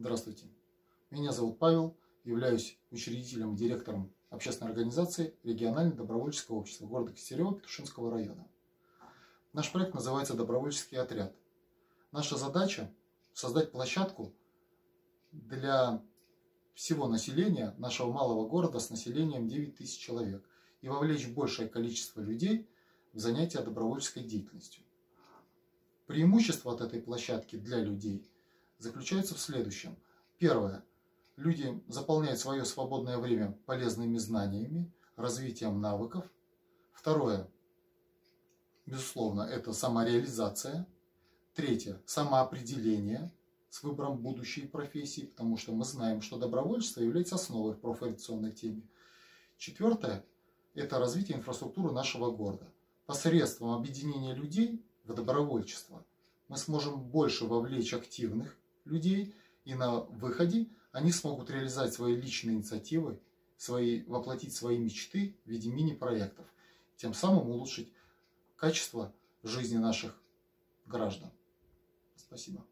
Здравствуйте. Меня зовут Павел, являюсь учредителем и директором общественной организации «Региональное добровольческое общество» города Кистерева Петушинского района. Наш проект называется «Добровольческий отряд». Наша задача – создать площадку для всего населения нашего малого города с населением 9 тысяч человек и вовлечь большее количество людей в занятия добровольческой деятельностью. Преимущество от этой площадки для людей заключается в следующем. Первое. Люди заполняют свое свободное время полезными знаниями, развитием навыков. Второе. Безусловно, это самореализация. Третье. Самоопределение с выбором будущей профессии, потому что мы знаем, что добровольчество является основой в профориентационной теме. Четвертое. Это развитие инфраструктуры нашего города. Посредством объединения людей в добровольчество мы сможем больше вовлечь активных людей, и на выходе они смогут реализовать свои личные инициативы, воплотить свои мечты в виде мини-проектов, тем самым улучшить качество жизни наших граждан. Спасибо.